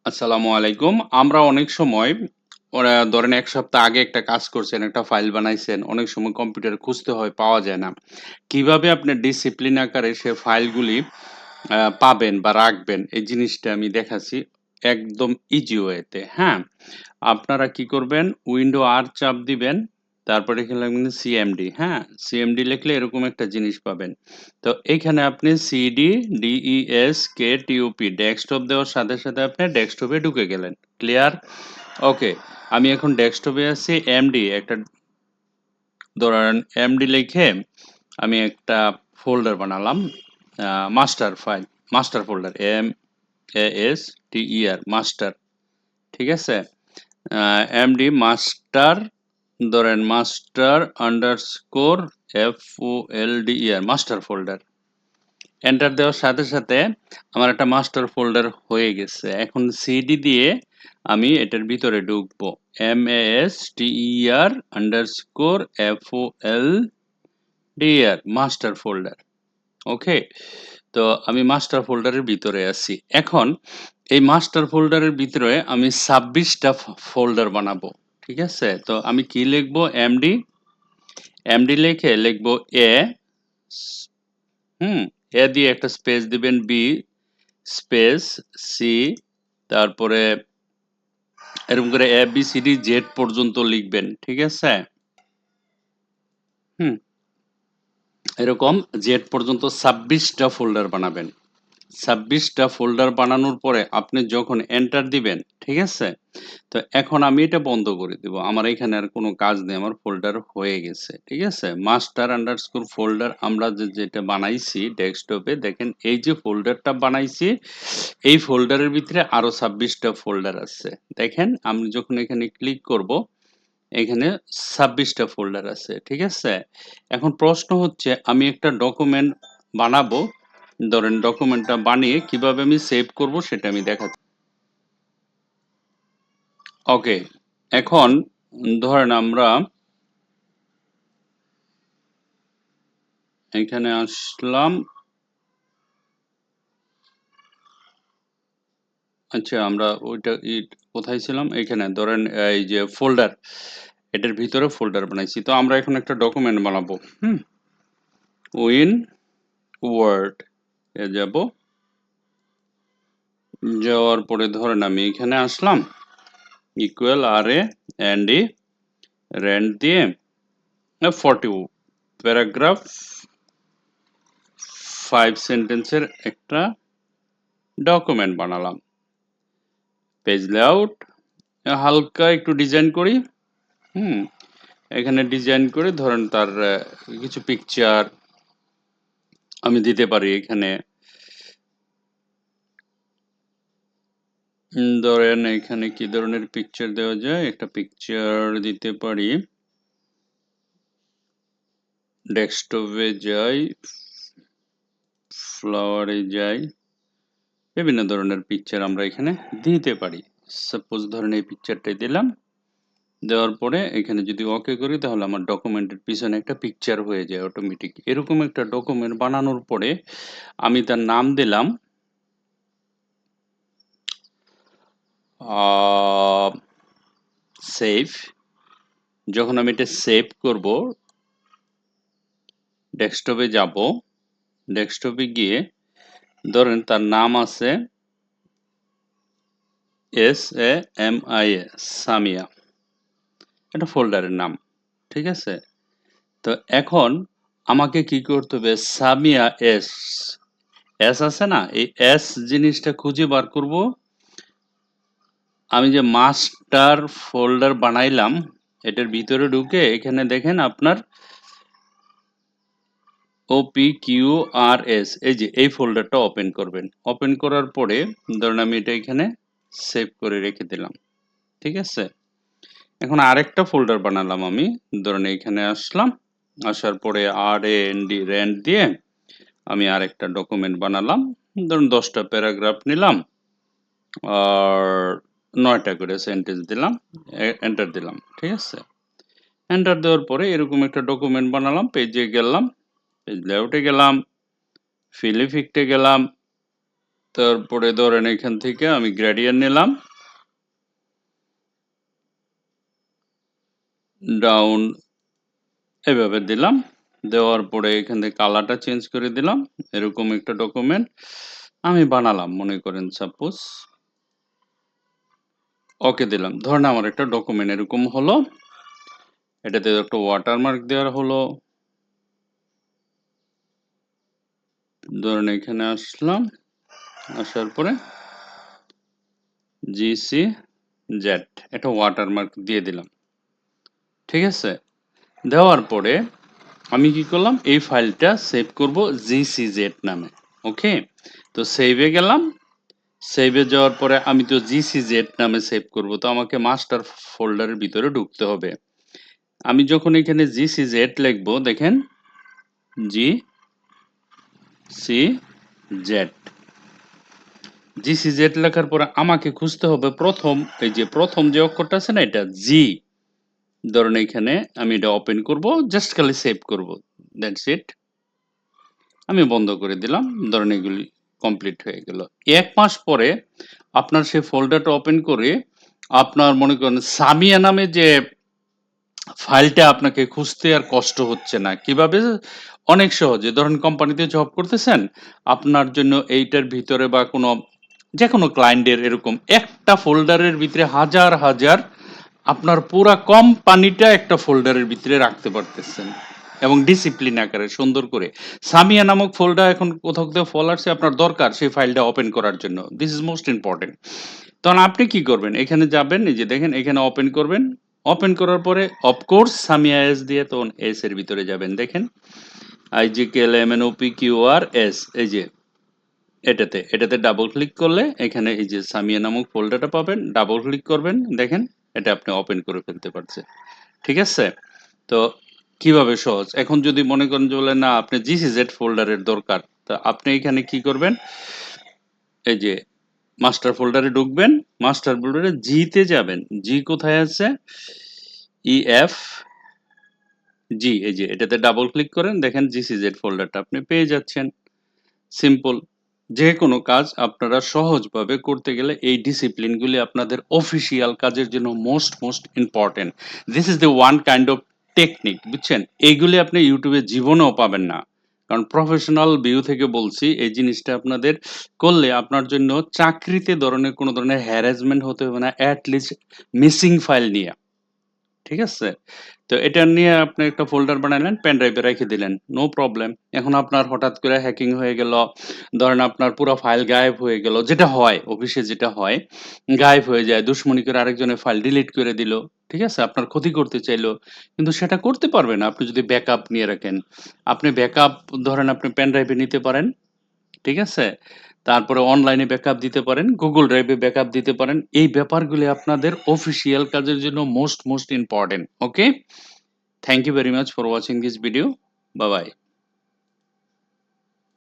আসসালামু আলাইকুম। আমরা অনেক সময় ওরা ধরেন ১ সপ্তাহ আগে একটা কাজ করছেন, একটা ফাইল বানাইছেন। অনেক সময় কম্পিউটারে খুঁজতে হয়, পাওয়া যায় না। কিভাবে আপনি ডিসিপ্লিন আকারে সে ফাইলগুলি পাবেন বা রাখবেন এই জিনিসটা আমি দেখাচ্ছি একদম ইজি ওয়েতে, হ্যাঁ? আপনারা কি করবেন উইন্ডো আর চাপ দিবেন। তারপরে এখানে লিখবেন সিএমডি, হ্যাঁ? সিএমডি লিখলে এরকম একটা জিনিস পাবেন। তো এইখানে আপনি সিডি ডিইএসকেটিউপি ডেস্কটপ দেওয়ার সাথে, সাথে আপনি ডেস্কটপে ঢুকে গেলেন। ক্লিয়ার? ওকে। আমি এখন ডেস্কটপে আছি এমডি একটা ধরেন এমডি লিখে আমি একটা ফোল্ডার বানালাম। Master file, master folder MASTER master. ঠিক আছে? এমডি মাস্টার ধরেন master underscore FOLDER master folder. Enter দেওয়ার সাথে, সাথে আমার একটা মাস্টার ফোল্ডার হয়ে গেছে। এখন সিডি দিয়ে আমি এটার ভিতরে ঢুকবো। MASTER underscore FOLDER master folder. Okay? তো আমি মাস্টার ফোল্ডারের ভিতরে আছি। এখন এই মাস্টার ফোল্ডারের ভিতরে আমি ২৬ টা ফোল্ডার বানাবো। ঠিক আছে? তো আমি কি লিখবো? এমডি লিখে লিখবো এ হুম? এ দিয়ে একটা স্পেস দিবেন, বি স্পেস সি, তারপরে এরকম করে ABCD Z পর্যন্ত লিখবেন। ঠিক আছে? হুম? এরকম Z পর্যন্ত ২৬ টা ফোল্ডার বানাবেন। ২৬ টা ফোল্ডার বানানোর পরে আপনি যখন এন্টার দিবেন, ঠিক আছে? তো এখন আমি এটা বন্ধ করে দিব। আমার এখানে আর কোনো কাজ নেই। আমার ফোল্ডার হয়ে গেছে। ঠিক আছে? মাস্টার আন্ডারস্কোর ফোল্ডার আমরা যেটা বানাইছি ডেস্কটপে দেখেন এই যে ফোল্ডারটা বানাইছি, এই ফোল্ডারের ভিতরে আরো ২৬ টা ফোল্ডার আছে। দেখেন আমি যখন এখানে ক্লিক করব, এখানে ২৬ টা ফোল্ডার আছে। ঠিক আছে? এখন প্রশ্ন হচ্ছে আমি একটা ডকুমেন্ট বানাবো। ধরেন ডকুমেন্টটা বানিয়ে কিভাবে আমি সেভ করব সেটা আমি দেখাচ্ছি। ওকে। এখন ধরেন আমরা এখানে আসলাম। আচ্ছা আমরা ওইটা কোথায় ছিলাম? এখানে ধরেন এই যে ফোল্ডার, এটার ভিতরে ফোল্ডার বানাইছি। তো আমরা এখন একটা ডকুমেন্ট বানাবো। হুম? উইন ওয়ার্ড এ যাব। যাওয়ার পরে ধরেন আমি এখানে আসলাম equal RA and E rent দিয়ে 40 প্যারাগ্রাফ 5 সেন্টেন্সের একটা ডকুমেন্ট বানালাম। পেজ লেআউট হালকা একটু ডিজাইন করি। হুম? এখানে ডিজাইন করে ধরেন তার কিছু পিকচার আমি দিতে পারি এখানে। ধরেন এখানে কি ধরনের পিকচার দেওয়া যায়? একটা পিকচার দিতে পারি। ডেস্কটপে যাই, ফ্লাওয়ারে যাই। বিভিন্ন ধরনের পিকচার আমরা এখানে দিতে পারি। সাপোজ ধরেন এই পিকচারটাই দিলাম। দেওয়ার পরে এখানে যদি ওকে করি তাহলে আমার ডকুমেন্টের পিছনে একটা পিকচার হয়ে যায় অটোমেটিক। এরকম একটা ডকুমেন্ট বানানোর পরে আমি তার নাম দিলাম সেভ। যখন আমি এটা সেভ করব, ডেস্কটপে যাব। ডেস্কটপে গিয়ে ধরেন তার নাম আছে SAMIA সামিয়া। এটা ফোল্ডারের নাম। ঠিক আছে? তো এখন আমাকে কি করতে হবে? সামিয়া এস আছে না? এই এস জিনিসটা খুঁজে বার করব। আমি যে মাস্টার ফোল্ডার বানাইলাম এটার ভিতরে ঢুকে এখানে দেখেন আপনার OPQRS এই যে এই ফোল্ডারটা ওপেন করবেন। ওপেন করার পরে ধরুন আমি এটা এখানে সেভ করে রেখে দিলাম। ঠিক আছে? এখন আরেকটা ফোল্ডার বানালাম আমি। ধরুন এইখানে আসলাম। আসার পরে RAND দিয়ে আমি আরেকটা ডকুমেন্ট বানালাম। ধরুন ১০ টা প্যারাগ্রাফ নিলাম আর ৯ টা করে সেন্টেন্স দিলাম। এন্টার দিলাম। ঠিক আছে? এন্টার দেওয়ার পরে এরকম একটা ডকুমেন্ট বানালাম। পেজে গেলাম, পেজ লেআউটে গেলাম, ফিল ইফেক্টে গেলাম। তারপরে ধরেন এখান থেকে আমি গ্রেডিয়েন্ট নিলাম, ডাউন এভাবে দিলাম। দেওয়ার পরে এখান থেকে কালারটা চেঞ্জ করে দিলাম। এরকম একটা ডকুমেন্ট আমি বানালাম, মনে করেন সাপোজ ওকে দিলাম। ধরেন আমার একটা ডকুমেন্ট এরকম হলো, এটাতে একটা ওয়াটারমার্ক দেওয়া হলো। ধরেন এখানে আসলাম, আসার পরে GCZ একটা ওয়াটারমার্ক দিয়ে দিলাম। ঠিক আছে? দেওয়ার পরে আমি কি করলাম, এই ফাইলটা সেভ করব GCZ নামে। ওকে, তো সেভে গেলাম। সেভে যাওয়ার পরে আমি তো GCZ নামে সেভ করব, তো আমাকে মাস্টার ফোল্ডারের ভিতরে ঢুকতে হবে। আমি যখন এখানে GCZ লিখবো, দেখেন GCZ লেখার পরে আমাকে খুঁজতে হবে প্রথম, এই যে প্রথম যে অক্ষরটা আছে না, এটা জি। ধরেন এখানে আমি এটা ওপেন করব, জাস্ট খালি সেভ করব, দ্যাটস ইট। আমি বন্ধ করে দিলাম। ধরেন এগুলি কমপ্লিট হয়ে গেল। ১ মাস পরে আপনার সেই ফোল্ডারটা ওপেন করে আপনার মনে করেন সামিয়া নামে যে ফাইলটা আপনাকে খুঁজতে আর কষ্ট হচ্ছে না। কিভাবে? অনেক সহজে। ধরেন কোম্পানিতে জব করতেছেন, আপনার জন্য এইটার ভিতরে বা কোনো যেকোনো ক্লায়েন্টের এরকম একটা ফোল্ডারের ভিতরে হাজার, হাজার আপনার পুরা কোম্পানিটা একটা ফোল্ডারের ভিতরে রাখতে পারতেছেন এবং ডিসিপ্লিন আকারে সুন্দর করে। সামিয়া নামক ফোল্ডার এখন কোথাও, কোথাও ফল আসছে, আপনার দরকার সেই ফাইলটা ওপেন করার জন্য। This is most important. তখন আপনি কি করবেন? এখানে যাবেন, এই যে দেখেন এখানে ওপেন করবেন। ওপেন করার পরে অফকোর্স সামিয়া এস দিয়ে তখন এস এর ভিতরে যাবেন। দেখেন IGKLMNOPQRS, এই যে এটাতে ডাবল ক্লিক করলে এখানে এই যে সামিয়া নামক ফোল্ডারটা পাবেন। ডাবল ক্লিক করবেন, দেখেন এটা আপনি ওপেন করে ফেলতে পারছেন। ঠিক আছে? তো কিভাবে সহজ। এখন যদি মনে করেন যে বলেন না আপনি GCZ ফোল্ডারের দরকার, তো আপনি এখানে কি করবেন, এই যে মাস্টার ফোল্ডারে ঢুকবেন, মাস্টার ফোল্ডারে জি তে যাবেন। জি কোথায় আছে? EF জি, এই যে এটাতে ডাবল ক্লিক করেন, দেখেন GCZ ফোল্ডারটা আপনি পেয়ে যাচ্ছেন। সিম্পল। যে কোনো কাজ আপনারা সহজভাবে করতে গেলে এই ডিসিপ্লিনগুলি আপনাদের অফিসিয়াল কাজের জন্য most important. This is the one kind of technique, বুঝছেন? এইগুলি আপনি ইউটিউবে জীবনেও পাবেন না। কারণ প্রফেশনাল ভিউ থেকে বলছি, এই জিনিসটা আপনাদের করলে আপনার জন্য চাকরিতে কোনো ধরনের হ্যারাসমেন্ট হতে হবে না, এট লিস্ট মিসিং ফাইল নিয়ে। ঠিক আছে? তো এটা নিয়ে আপনি একটা ফোল্ডার বানাইলেন, পেন ড্রাইভে রেখে দিলেন। No problem. এখন আপনার হঠাৎ করে হ্যাকিং হয়ে গেল। ধরেন আপনার পুরা ফাইল গায়েব হয়ে গেল। যেটা হয়, অফিসে যেটা হয়, গায়েব হয়ে যায়। দুশ্মনি করে আরেকজনের ফাইল ডিলিট করে দিল। ঠিক আছে? আপনার ক্ষতি করতে চাইলো। কিন্তু সেটা করতে পারবে না আপনি যদি ব্যাকআপ নিয়ে রাখেন। আপনি ব্যাকআপ ধরেন আপনি পেন ড্রাইভে নিতে পারেন। ঠিক আছে? তারপরে অনলাইনে ব্যাকআপ দিতে পারেন, Google Drive এ ব্যাকআপ দিতে পারেন। এই ব্যাপারগুলি আপনাদের অফিসিয়াল কাজের জন্য most important. Okay? Thank you very much for watching this video. Bye by.